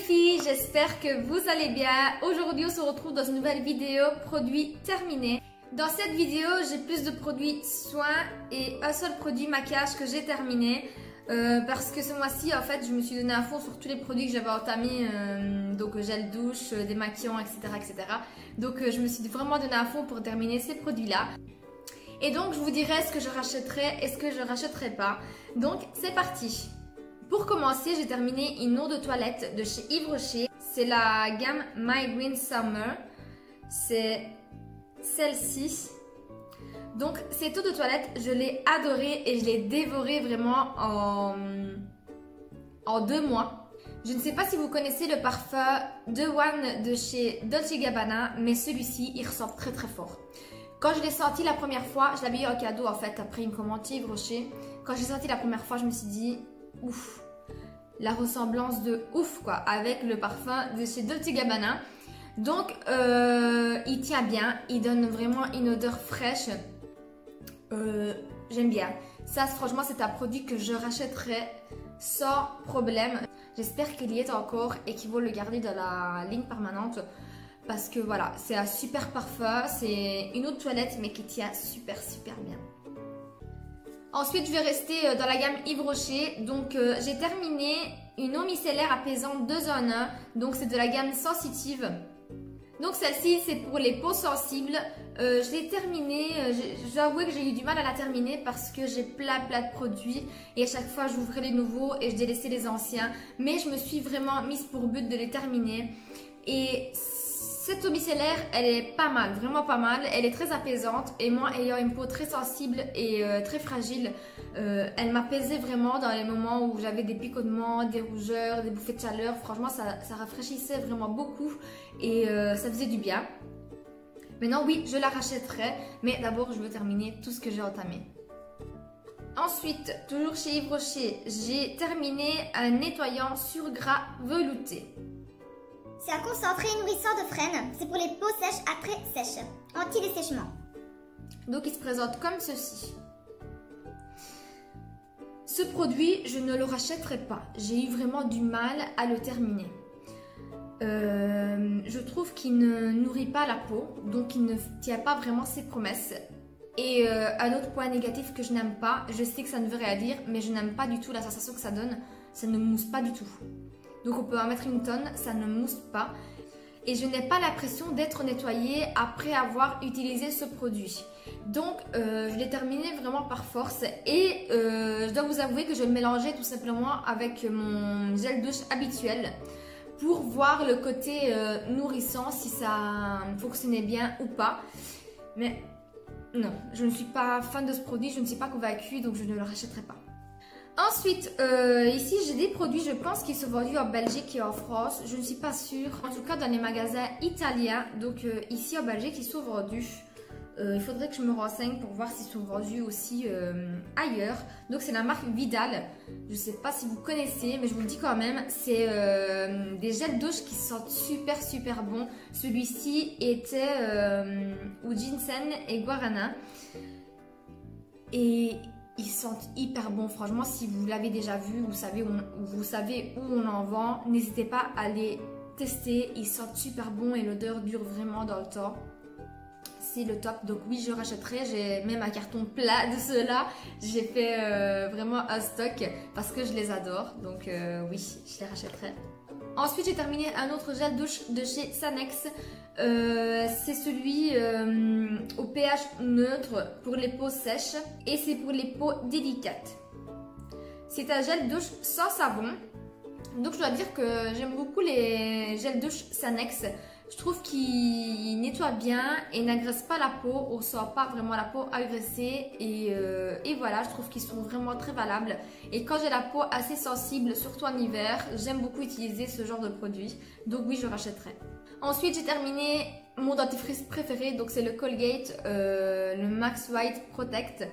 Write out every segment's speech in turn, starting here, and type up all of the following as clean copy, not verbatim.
filles, j'espère que vous allez bien. Aujourd'hui on se retrouve dans une nouvelle vidéo produit terminé. Dans cette vidéo j'ai plus de produits soins et un seul produit maquillage que j'ai terminé. Parce que ce mois-ci en fait je me suis donné à fond sur tous les produits que j'avais entamés, donc gel douche, démaquillant, etc., etc. Donc je me suis vraiment donné à fond pour terminer ces produits là. Et donc je vous dirai ce que je rachèterai et ce que je rachèterai pas. Donc c'est parti. Pour commencer, j'ai terminé une eau de toilette de chez Yves Rocher. C'est la gamme My Green Summer. C'est celle-ci. Donc cette eau de toilette, je l'ai adorée et je l'ai dévorée vraiment en 2 mois. Je ne sais pas si vous connaissez le parfum The One de chez Dolce & Gabbana, mais celui-ci, il ressort très très fort. Quand je l'ai senti la première fois, je l'avais eu en cadeau en fait après une commande chez Yves Rocher. Quand j'ai senti la première fois, je me suis dit ouf, la ressemblance de ouf quoi avec le parfum de chez Dolce & Gabbana. Donc il tient bien, il donne vraiment une odeur fraîche. J'aime bien. Ça franchement c'est un produit que je rachèterai sans problème. J'espère qu'il y est encore et qu'ils vont le garder dans la ligne permanente. Parce que voilà, c'est un super parfum, c'est une eau de toilette mais qui tient super bien. Ensuite, je vais rester dans la gamme Yves Rocher. Donc, j'ai terminé une eau micellaire apaisante 2 en 1. Donc, c'est de la gamme Sensitive. Donc, celle-ci, c'est pour les peaux sensibles. Je l'ai terminée. Je dois avouer que j'ai eu du mal à la terminer parce que j'ai plein de produits. Et à chaque fois, j'ouvrais les nouveaux et je délaissais les anciens. Mais je me suis vraiment mise pour but de les terminer. Et cette eau micellaire, elle est pas mal, vraiment pas mal. Elle est très apaisante et moi, ayant une peau très sensible et très fragile, elle m'apaisait vraiment dans les moments où j'avais des picotements, des rougeurs, des bouffées de chaleur. Franchement, ça rafraîchissait vraiment beaucoup et ça faisait du bien. Maintenant, oui, je la rachèterai, mais d'abord, je veux terminer tout ce que j'ai entamé. Ensuite, toujours chez Yves Rocher, j'ai terminé un nettoyant sur gras velouté. C'est un concentré nourrissant de frêne. C'est pour les peaux sèches après sèche. Anti-dessèchement. Donc il se présente comme ceci. Ce produit, je ne le rachèterai pas. J'ai eu vraiment du mal à le terminer. Je trouve qu'il ne nourrit pas la peau. Donc il ne tient pas vraiment ses promesses. Et un autre point négatif que je n'aime pas, je sais que ça ne veut rien dire, mais je n'aime pas du tout la sensation que ça donne. Ça ne mousse pas du tout. Donc on peut en mettre une tonne, ça ne mousse pas. Et je n'ai pas l'impression d'être nettoyée après avoir utilisé ce produit. Donc je l'ai terminé vraiment par force. Et je dois vous avouer que je le mélangeais tout simplement avec mon gel douche habituel. Pour voir le côté nourrissant, si ça fonctionnait bien ou pas. Mais non, je ne suis pas fan de ce produit, je ne suis pas convaincue, donc je ne le rachèterai pas. Ensuite, ici j'ai des produits, je pense qu'ils sont vendus en Belgique et en France, je ne suis pas sûre. En tout cas dans les magasins italiens, donc ici en Belgique ils sont vendus. Il faudrait que je me renseigne pour voir s'ils sont vendus aussi ailleurs. Donc c'est la marque Vidal, je ne sais pas si vous connaissez mais je vous le dis quand même. C'est des gels douche qui sentent super bon. Celui-ci était au ginseng et guarana. Et ils sentent hyper bon, franchement si vous l'avez déjà vu, vous savez où on en vend, n'hésitez pas à les tester, ils sentent super bon et l'odeur dure vraiment dans le temps. C'est le top, donc oui je rachèterai, j'ai même un carton plein de ceux-là, j'ai fait vraiment un stock parce que je les adore, donc oui je les rachèterai. Ensuite j'ai terminé un autre gel douche de chez Sanex. C'est celui au pH neutre pour les peaux sèches et c'est pour les peaux délicates. C'est un gel douche sans savon. Donc je dois dire que j'aime beaucoup les gels douche Sanex. Je trouve qu'ils nettoient bien et n'agressent pas la peau. On ne sent pas vraiment la peau agressée et voilà, je trouve qu'ils sont vraiment très valables. Et quand j'ai la peau assez sensible, surtout en hiver, j'aime beaucoup utiliser ce genre de produit. Donc oui, je rachèterai. Ensuite, j'ai terminé mon dentifrice préféré, donc c'est le Colgate, le Max White Protect.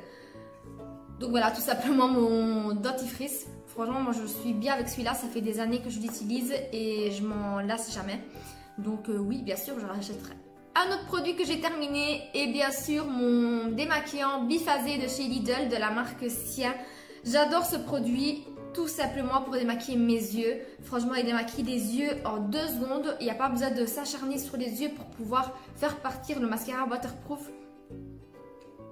Donc voilà, tout simplement mon dentifrice. Franchement, moi je suis bien avec celui-là, ça fait des années que je l'utilise et je m'en lasse jamais. Donc oui, bien sûr, je rachèterai. Un autre produit que j'ai terminé est bien sûr mon démaquillant biphasé de chez Lidl de la marque Sia. J'adore ce produit. tout simplement pour démaquiller mes yeux. Franchement, il démaquille les yeux en 2 secondes. Il n'y a pas besoin de s'acharner sur les yeux pour pouvoir faire partir le mascara waterproof.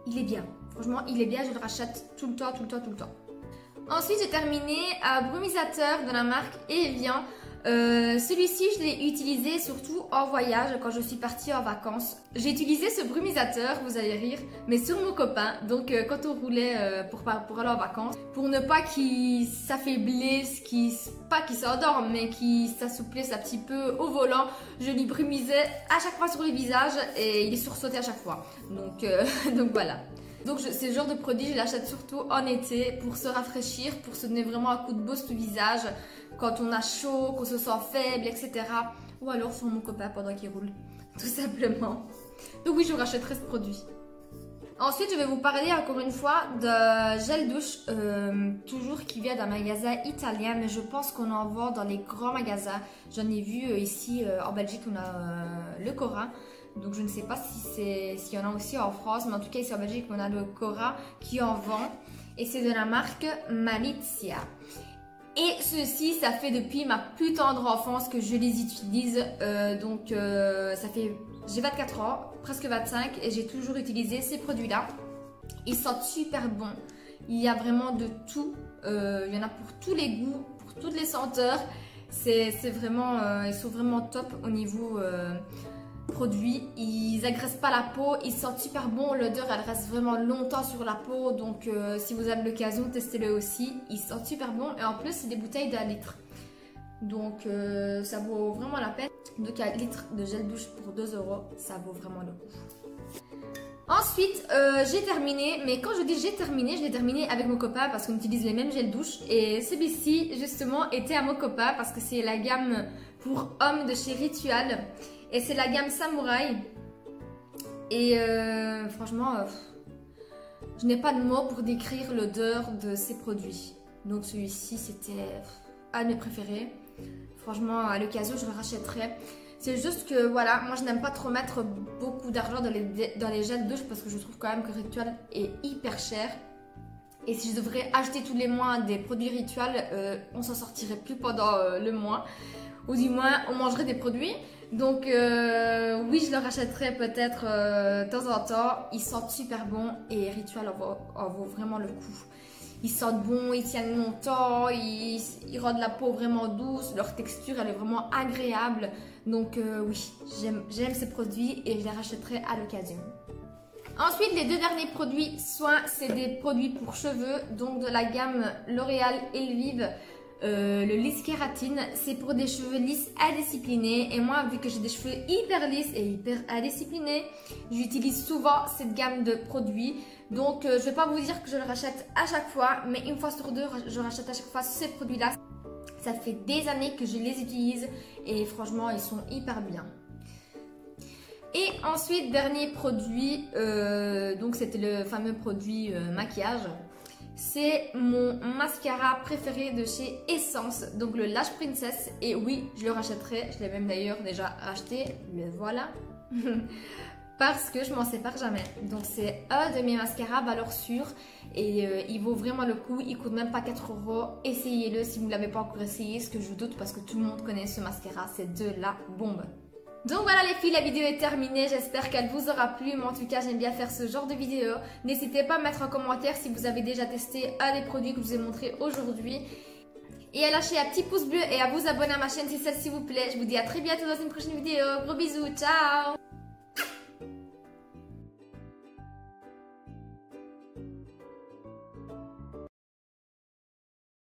Il est bien. Franchement, il est bien. Je le rachète tout le temps, tout le temps, tout le temps. Ensuite, j'ai terminé un brumisateur de la marque Evian. Celui-ci, je l'ai utilisé surtout en voyage quand je suis partie en vacances. J'ai utilisé ce brumisateur, vous allez rire, mais sur mon copain. Donc quand on roulait pour aller en vacances, pour ne pas qu'il s'affaiblisse, pas qu'il s'endorme, mais qu'il s'assouplisse un petit peu au volant, je lui brumisais à chaque fois sur le visage et il sursautait à chaque fois. Donc, donc voilà. Donc c'est le genre de produit, je l'achète surtout en été pour se rafraîchir, pour se donner vraiment un coup de boost au visage quand on a chaud, qu'on se sent faible, etc. Ou alors sur mon copain pendant qu'il roule, tout simplement. Donc oui, je rachèterai ce produit. Ensuite, je vais vous parler encore une fois de gel douche, toujours qui vient d'un magasin italien, mais je pense qu'on en vend dans les grands magasins. J'en ai vu ici en Belgique, on a le Cora. Donc je ne sais pas s'il y en a aussi en France, mais en tout cas ici en Belgique on a le Cora qui en vend et c'est de la marque Malizia. Et ceci, ça fait depuis ma plus tendre enfance que je les utilise, ça fait, j'ai 24 ans, presque 25 et j'ai toujours utilisé ces produits-là. Ils sentent super bon, il y a vraiment de tout, il y en a pour tous les goûts, pour toutes les senteurs, c'est vraiment, ils sont vraiment top au niveau produits, ils agressent pas la peau, ils sentent super bon, l'odeur elle reste vraiment longtemps sur la peau, donc si vous avez l'occasion, testez-le aussi, ils sentent super bon et en plus c'est des bouteilles d'1 litre, donc ça vaut vraiment la peine. Donc 1 litre de gel douche pour 2 €, ça vaut vraiment le coup. Ensuite j'ai terminé, mais quand je dis j'ai terminé, je l'ai terminé avec mon copain parce qu'on utilise les mêmes gels douche et celui-ci justement était à mon copain parce que c'est la gamme pour hommes de chez Ritual. Et c'est la gamme Samouraï. Et franchement, je n'ai pas de mots pour décrire l'odeur de ces produits. Donc celui-ci, c'était un de mes préférés. Franchement, à l'occasion, je le rachèterai. C'est juste que, voilà, moi je n'aime pas trop mettre beaucoup d'argent dans les gels douche parce que je trouve quand même que Ritual est hyper cher. Et si je devrais acheter tous les mois des produits Ritual, on s'en sortirait plus pendant le mois. Ou du moins, on mangerait des produits. Donc oui, je le rachèterai peut-être de temps en temps. Ils sentent super bon et Ritual en vaut vraiment le coup. Ils sentent bon, ils tiennent longtemps, ils rendent la peau vraiment douce, leur texture elle est vraiment agréable. Donc oui, j'aime ces produits et je les rachèterai à l'occasion. Ensuite, les 2 derniers produits soins, c'est des produits pour cheveux, donc de la gamme L'Oréal Elvive. Le lisse kératine, c'est pour des cheveux lisses indisciplinés et moi vu que j'ai des cheveux hyper lisses et hyper indisciplinés, j'utilise souvent cette gamme de produits. Donc je vais pas vous dire que je le rachète à chaque fois, mais une fois sur 2 je rachète à chaque fois ces produits là. Ça fait des années que je les utilise et franchement ils sont hyper bien. Et ensuite dernier produit, donc c'était le fameux produit maquillage. C'est mon mascara préféré de chez Essence, donc le Lash Princess. Et oui, je le rachèterai, je l'ai même d'ailleurs déjà acheté, le voilà. Parce que je m'en sépare jamais. Donc c'est un de mes mascaras valeur sûre et il vaut vraiment le coup, il coûte même pas 4 €. Essayez-le si vous ne l'avez pas encore essayé, ce que je doute parce que tout le monde connaît ce mascara, c'est de la bombe. Donc voilà les filles, la vidéo est terminée, j'espère qu'elle vous aura plu, mais en tout cas j'aime bien faire ce genre de vidéo. N'hésitez pas à mettre en commentaire si vous avez déjà testé un des produits que je vous ai montré aujourd'hui. Et à lâcher un petit pouce bleu et à vous abonner à ma chaîne si celle-ci vous plaît. Je vous dis à très bientôt dans une prochaine vidéo, gros bisous, ciao!